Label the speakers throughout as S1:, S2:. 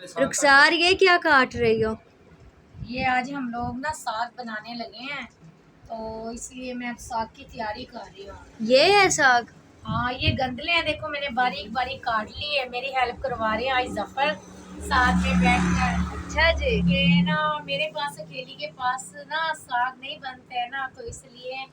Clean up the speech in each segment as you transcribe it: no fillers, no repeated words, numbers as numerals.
S1: रुखसार ये क्या काट रही हो?
S2: ये आज हम लोग ना साग बनाने लगे हैं, तो इसलिए मैं अब साग की तैयारी कर रही हूँ।
S1: ये है साग?
S2: हाँ, ये गंदले हैं, देखो मैंने बारीक बारीक काट ली है। मेरी हेल्प करवा रहे हैं आज जफर साथ में बैठकर।
S1: अच्छा जी।
S2: ये ना मेरे पास अकेली के पास ना साग नहीं बनते है ना, तो इसलिए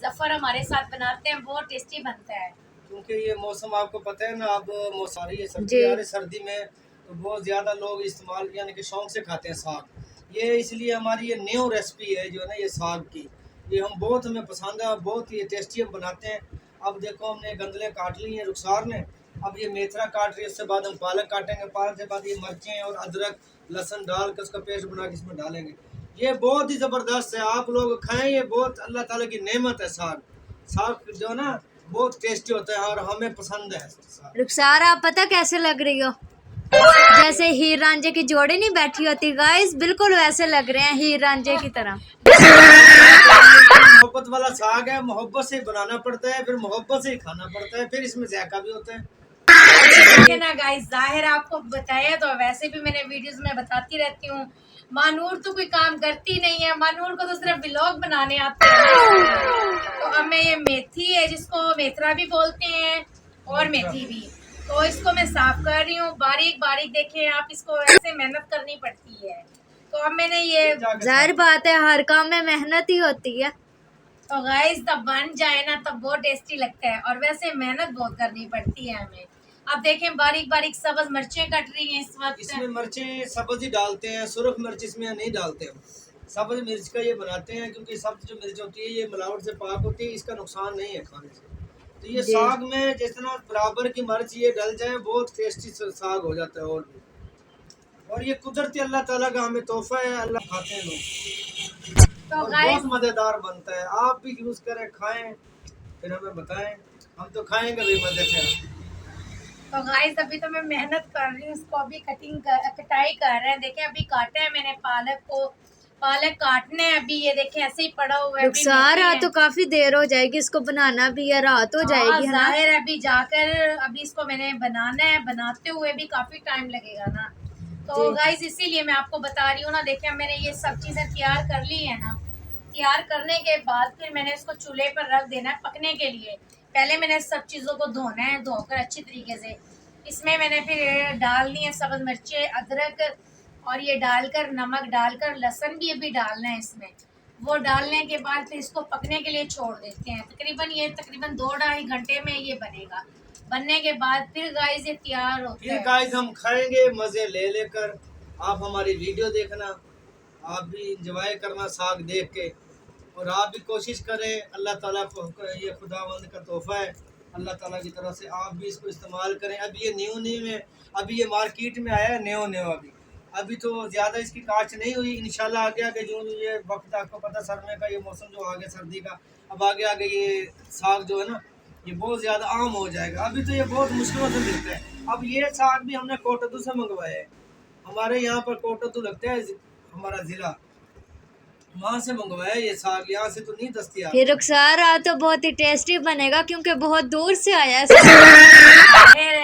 S2: जफर हमारे साथ बनाते हैं, बहुत टेस्टी बनता है।
S3: क्योंकि ये मौसम आपको पता है ना, अब मौसम आ रही है, सर्दी
S1: जी।
S3: आ रही है। सर्दी में तो बहुत ज़्यादा लोग इस्तेमाल यानी कि शौक से खाते हैं साग। ये इसलिए हमारी ये न्यू रेसिपी है जो है ना, ये साग की, ये हमें पसंद है, बहुत ही टेस्टी हम बनाते हैं। अब देखो हमने गंदले काट ली हैं रुखसार ने, अब ये मेथरा काट रही है, उससे बाद हम पालक काटेंगे, पालक के बाद ये मिर्चें और अदरक लहसुन डाल के उसका पेस्ट बना के इसमें डालेंगे। ये बहुत ही ज़बरदस्त है, आप लोग खाएं, ये बहुत अल्लाह ताला की नेमत है। साग साग जो है ना बहुत टेस्टी होता है और हमें पसंद है।
S1: रुखसार आप पता कैसे लग रही हो? जैसे हीर रांझे की जोड़ी नहीं बैठी होती गाइस, बिल्कुल वैसे लग रहे हैं हीर रांझे की तरह।
S3: मोहब्बत वाला साग है, मोहब्बत से बनाना पड़ता है, फिर मोहब्बत से ही खाना पड़ता है, फिर इसमें जायका भी होता है
S2: ना गाइस, जाहिर आपको बताया, तो वैसे भी मैंने वीडियोस में बताती रहती हूँ, मानूर तो कोई काम करती नहीं है, मानूर को तो सिर्फ व्लॉग बनाने आते हैं। तो अब मैं ये मेथी है जिसको मेथरा भी बोलते हैं और मेथी भी, तो इसको मैं साफ कर रही हूँ बारीक बारीक। देखें आप, इसको ऐसे मेहनत करनी पड़ती है। तो अब मैंने ये,
S1: जाहिर बात है हर काम में मेहनत ही होती है।
S2: तो गाइस तब बन जाए ना तब बहुत टेस्टी लगता है, और वैसे मेहनत बहुत करनी पड़ती है हमें। अब देखें बारीक बारीक सब्ज मिर्चें कट रही हैं इस वक्त।
S3: इसमें मिर्चें सब्ज ही डालते हैं, सुरख मिर्च इसमें नहीं डालते हम। सब्ज मिर्च का ये बनाते हैं क्योंकि सब्ज जो मिर्च होती है ये मिलावट से पाक होती है, इसका नुकसान नहीं है खाने से। तो ये साग में जितना बराबर की मिर्च ये डल जाए बहुत टेस्टी साग हो जाता है। और ये कुदरती अल्लाह ताला का हमें तोहफा है, अल्लाह खाते हैं लोग,
S2: तो
S3: और
S2: गाइस
S3: बहुत मज़ेदार बनता है। आप भी यूज़ करें, खाएं, फिर हमें बताएं, हम तो खाएंगे भी मज़े से।
S2: तो गाइस अभी तो मैं मेहनत कर रही हूँ, इसको अभी कटाई कर रहे हैं। देखें अभी काटा है मैंने पालक को, पालक काटने हैं अभी। ये देखें ऐसे ही पड़ा हुआ है।
S1: रुखसार आज तो काफी देर हो जाएगी, इसको बनाना भी है, रात हो जाएगी है ना?
S2: जाहिर है अभी जाकर अभी इसको मैंने बनाना है, बनाते हुए भी काफी टाइम लगेगा ना। तो गाइस इसीलिए मैं आपको बता रही हूँ ना। देखिए मैंने ये सब चीजें तैयार कर ली है ना, तैयार करने के बाद फिर मैंने इसको चूल्हे पर रख देना है पकने के लिए। पहले मैंने सब चीज़ों को धोना है, धोकर अच्छी तरीके से इसमें मैंने फिर डालनी है सब्ज मिर्चें, अदरक, और ये डालकर नमक डालकर लहसुन भी अभी डालना है इसमें। वो डालने के बाद फिर इसको पकने के लिए छोड़ देते हैं। तकरीबन 2-2.5 घंटे में ये बनेगा। बनने के बाद फिर गाइस ये तैयार होता है।
S3: फिर गाइस हम खाएंगे मज़े ले लेकर। आप हमारी वीडियो देखना, आप भी इंजॉय करना साग देख के, और आप भी कोशिश करें। अल्लाह ताला को ये खुदावंद का तोहफा है अल्लाह ताला की तरफ से, आप भी इसको इस्तेमाल करें। अभी ये न्यू में, अभी ये मार्केट में आया है न्यू अभी तो ज़्यादा इसकी काट नहीं हुई। इंशाल्लाह आगे आगे जो ये वक्त आपको पता सर्दी का, ये मौसम जो आ गया सर्दी का, अब आगे आगे ये साग जो है ना ये बहुत ज़्यादा आम हो जाएगा। अभी तो ये बहुत मुश्किलों से मिलता है। अब ये साग भी हमने कोटदू से मंगवाया है, हमारे यहाँ पर कोटदू लगता है हमारा ज़िला, वहाँ से मंगवाया ये साग, यहाँ से तो नहीं दस्तियाब।
S1: फिर रुखसार आज तो बहुत ही टेस्टी बनेगा क्योंकि बहुत दूर से आया है।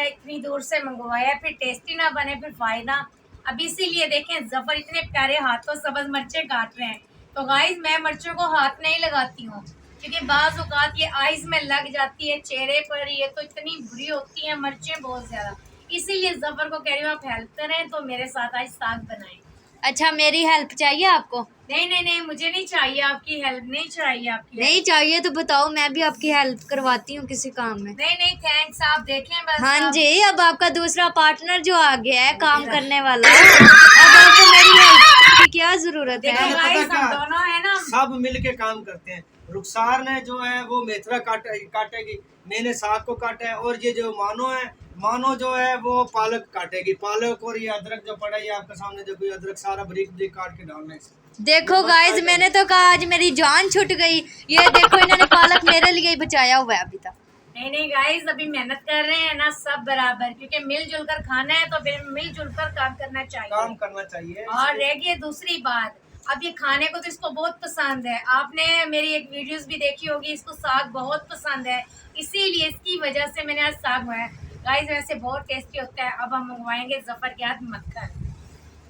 S2: इतनी दूर से मंगवाया, फिर टेस्टी ना बने फिर फायदा। अब इसीलिए देखें जफर इतने प्यारे हाथों सब्ज मिर्चें काट रहे हैं। तो गाइस मैं मिर्चों को हाथ नहीं लगाती हूँ क्योंकि बाज़ औक़ात ये आइज़ में लग जाती है, चेहरे पर, ये तो इतनी बुरी होती है मिर्चें बहुत ज़्यादा। इसीलिए जफर को कह रही हूँ आप हेल्प करें तो मेरे साथ आज साग बनाएं।
S1: अच्छा मेरी हेल्प चाहिए आपको?
S2: नहीं, मुझे नहीं चाहिए आपकी हेल्प, नहीं चाहिए आपकी
S1: नहीं चाहिए तो बताओ, मैं भी आपकी हेल्प करवाती हूँ किसी काम में।
S2: नहीं थैंक्स, आप देखें बस।
S1: हाँ जी, अब आपका दूसरा पार्टनर जो आ गया है काम करने वाला, अब आपको मेरी हेल्प की क्या जरूरत है?
S2: दोनों है ना,
S3: सब मिल के काम करते हैं। रुखसार ने जो है वो मेथरा काटेगी, मैंने साग को काटा है, और ये जो मानो जो है वो पालक काटेगी, पालक। और ये अदरक जो पड़ा है ये आपके सामने देखो, ये अदरक सारा बारीक बारीक काट के डालना है।
S1: देखो गाइस मैंने तो कहा आज मेरी जान छूट गई। ये देखो इन्होंने पालक मेरे लिए ही बचाया हुआ है अभी तक।
S2: नहीं गाइस अभी मेहनत कर रहे हैं ना सब बराबर, क्योंकि मिलजुल कर खाना है तो फिर मिलजुल कर काम करना चाहिए। और रह गई दूसरी बात, अब ये खाने को तो इसको बहुत पसंद है। आपने मेरी एक वीडियोस भी देखी होगी, इसको साग बहुत पसंद है, इसीलिए इसकी वजह से मैंने आज साग बनाया। गाइस वैसे बहुत टेस्टी होता है। अब हम मंगवाएंगे जफर के हाथ मक्खन,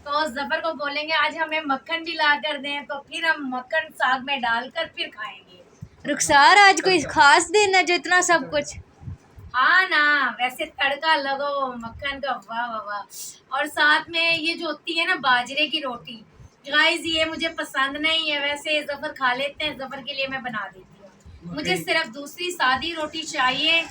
S2: तो जफर को बोलेंगे आज हमें मक्खन भी ला कर दें, तो फिर हम मक्खन साग में डालकर फिर खाएंगे।
S1: रुखसार आज कोई खास दिन है जो इतना सब कुछ?
S2: हाँ ना, वैसे तड़का लगो मक्खन का, वाह वाह वाह। और साथ में ये जो होती है ना बाजरे की रोटी, गाइस ये मुझे पसंद नहीं है, वैसे जफर खा लेते हैं, जफर के लिए मैं बना देती हूँ। मुझे सिर्फ दूसरी सादी रोटी चाहिए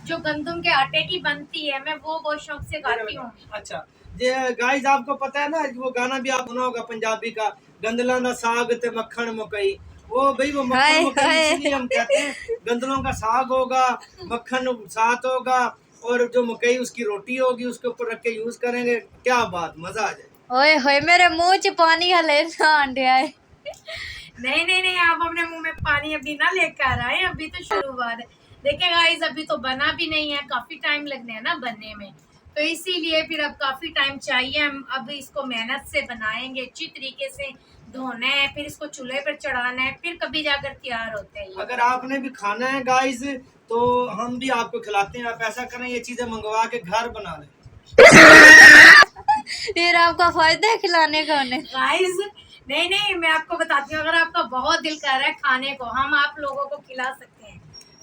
S2: जो गंदम के आटे की बनती है, मैं वो बहुत शौक से खाती हूँ।
S3: अच्छा गाइस, आपको पता है ना वो गाना भी आप सुना होगा पंजाबी का, गंदलों का साग ते मक्खन मुकई। वो भाई वो मक्खन मुकई इसलिए हम कहते हैं, गंदलों का साग होगा, मक्खन साथ होगा, और जो मकई उसकी रोटी होगी उसके ऊपर रख के यूज करेंगे, क्या बात, मजा आ जाए।
S1: ओए होए मेरे मुंह च पानी हले आंडिया है।
S2: नहीं नहीं नहीं, आप अपने मुंह में पानी अभी ना लेकर आए, अभी तो शुरुआत है। देखिए गाइस अभी तो बना भी नहीं है, काफी टाइम लगने है ना बनने में, तो इसीलिए फिर अब काफी टाइम चाहिए। हम अब इसको मेहनत से बनाएंगे, अच्छी तरीके से धोना है, फिर इसको चूल्हे पर चढ़ाना है, फिर कभी जाकर तैयार होते हैं।
S3: अगर आपने भी खाना है गाइस तो हम भी आपको खिलाते हैं। आप ऐसा करें, ये चीजें मंगवा के घर बना लें।
S1: फिर आपका फायदा है खिलाने का उन्हें।
S2: गाइस नहीं नहीं, मैं आपको बताती हूँ, अगर आपका बहुत दिल कर रहा है खाने को, हम आप लोगों को खिला सकते हैं।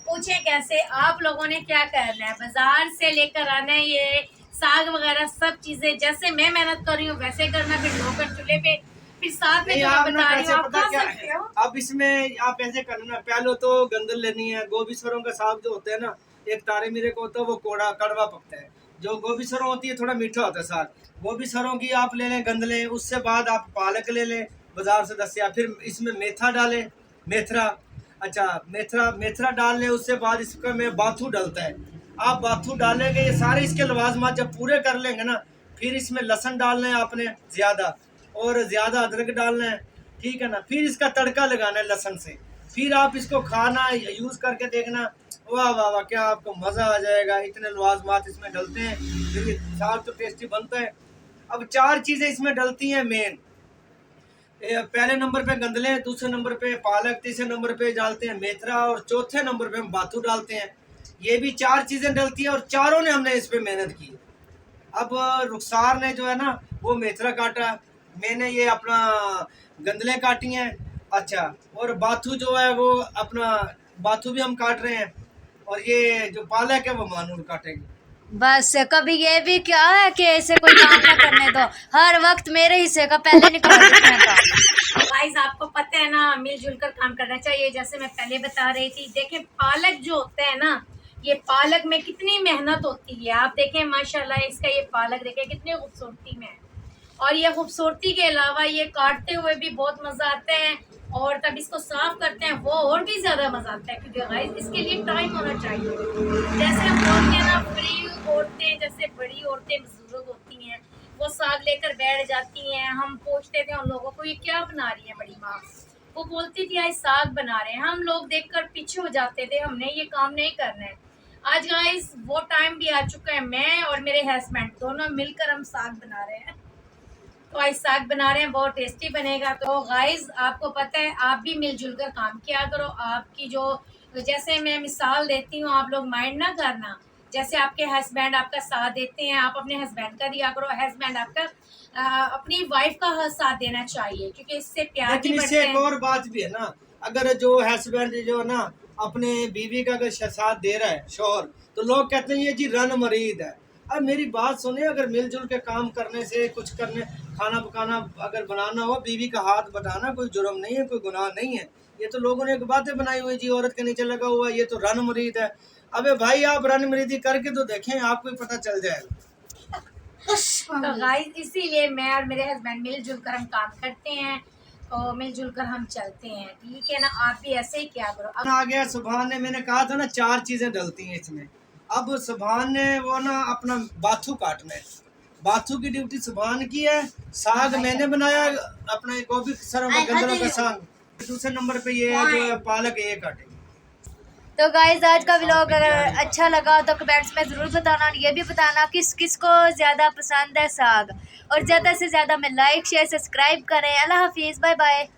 S2: पूछे कैसे? आप लोगों ने क्या करना है, बाजार से लेकर आना है ये साग वगैरह सब चीजें, जैसे मैं मेहनत कर रही हूँ वैसे करना, फिर धोकर चूल्हे पे, फिर साथ में जो मैं बता रही हूँ आप खा सकते हो।
S3: अब इसमें आप ऐसे करना, पहले तो गंदल लेनी है। गोभी सरों का साग जो होता है ना, एक तारे मीरे को होता है, वो कोड़ा कड़वा पकता है। जो गोभी सरों होती है थोड़ा मीठा होता है साग। गोभी सरों की आप ले लें गंदले, उससे बाद आप पालक ले लें बाजार से 10 या फिर इसमें मेथा डालें, मेथरा। अच्छा मेथरा डाल लें, उससे बाद इसका में बाथू डलता है, आप बाथू डालेंगे। ये सारे इसके लवाजमात जब पूरे कर लेंगे ना, फिर इसमें लहसुन डालना है आपने ज़्यादा, और ज़्यादा अदरक डालना है, ठीक है ना। फिर इसका तड़का लगाना है लहसुन से, फिर आप इसको खाना यूज़ करके देखना, वाह वाह वाह, क्या आपको मज़ा आ जाएगा। इतने लवाजमात इसमें डलते हैं, फिर ये साग तो टेस्टी बनता है। अब 4 चीज़ें इसमें डलती हैं मेन। पहले नंबर पे गंदले, दूसरे नंबर पे पालक, तीसरे नंबर पे डालते हैं मेथरा, और चौथे नंबर पे हम बाथू डालते हैं। ये भी 4 चीज़ें डलती हैं, और चारों ने हमने इस पे मेहनत की। अब रुखसार ने जो है ना वो मेथरा काटा, मैंने ये अपना गंदले काटी हैं। अच्छा, और बाथू जो है वो अपना बाथू भी हम काट रहे हैं, और ये जो पालक है वो मानूर काटेंगे।
S1: बस कभी ये भी क्या है कि ऐसे कोई काम ना करने दो, हर वक्त मेरे हिस्से का पहले निकाल देने का।
S2: गाइस आपको पता है ना, मिलजुल कर काम करना चाहिए। जैसे मैं पहले बता रही थी, देखें पालक जो होता है ना, ये पालक में कितनी मेहनत होती है। आप देखें माशाल्लाह इसका ये पालक देखें कितनी खूबसूरती में है, और ये खूबसूरती के अलावा ये काटते हुए भी बहुत मज़ा आता है, और तब इसको साफ करते हैं वो और भी ज़्यादा मज़ा आता है, क्योंकि गाइस इसके लिए टाइम होना चाहिए। जैसे हम बोलते हैं ना, बड़ी औरतें, जैसे बड़ी औरतें बुजुर्ग होती हैं, वो साग लेकर बैठ जाती हैं, हम पूछते थे उन लोगों को ये क्या बना रही है बड़ी माँ, वो बोलती थी आज साग बना रहे हैं। हम लोग देखकर पीछे हो जाते थे, हमने ये काम नहीं करना है। आज गाइस वो टाइम भी आ चुका है, मैं और मेरे हस्बैंड दोनों मिलकर हम साग बना रहे हैं। तो आज साग बना रहे हैं, बहुत टेस्टी बनेगा। तो गाइस आपको पता है, आप भी मिलजुल कर काम किया करो। आपकी जो, जैसे मैं मिसाल देती हूँ, आप लोग माइंड ना करना। जैसे आपके हस्बैंड आपका साथ देते हैं, आप अपने हस्बैंड का दिया करो, हस्बैंड आपका अपनी वाइफ का साथ देना चाहिए, क्योंकि इससे प्यार भी
S3: लेकिन इससे
S2: बढ़ता
S3: एक
S2: है।
S3: और बात भी है ना, अगर जो हस्बैंड जो है ना अपने बीवी का अगर साथ दे रहा है शोहर, तो लोग कहते हैं ये जी रन मरीद है। अब मेरी बात सुने, अगर मिलजुल के काम करने से, कुछ करने, खाना पकाना अगर बनाना हो, बीवी का हाथ बटाना कोई जुर्म नहीं है, कोई गुनाह नहीं है। ये तो लोगों ने एक बातें बनाई हुई जी, औरत के नीचे लगा हुआ ये तो रन मरीद है। अबे भाई आप रन मरीदी करके तो देखें, आपको ही पता चल जाएगा।
S2: तो गाइस इसीलिए मैं और मेरे हस्बैंड मिलजुल कर हम काम करते हैं, तो मिलजुल कर हम चलते हैं, ठीक है ना। आप भी ऐसे ही क्या करो। अब
S3: आ गया सुभान ने, मैंने कहा था ना 4 चीजें डलती हैं इसमें। अब सुभान ने वो ना अपना बाथू काटना है, बाथू की ड्यूटी सुभान की है। साग मैंने बनाया, अपना गोभी सरों का गंदलों का साग। दूसरे नंबर पे ये जो है पालक, ये काटेंगे।
S1: तो गाइज आज का व्लॉग अगर अच्छा लगा तो कमेंट्स में ज़रूर बताना, और ये भी बताना किस किस को ज़्यादा पसंद है साग, और ज़्यादा से ज़्यादा में लाइक शेयर सब्सक्राइब करें। अल्लाह हाफिज़, बाय बाय।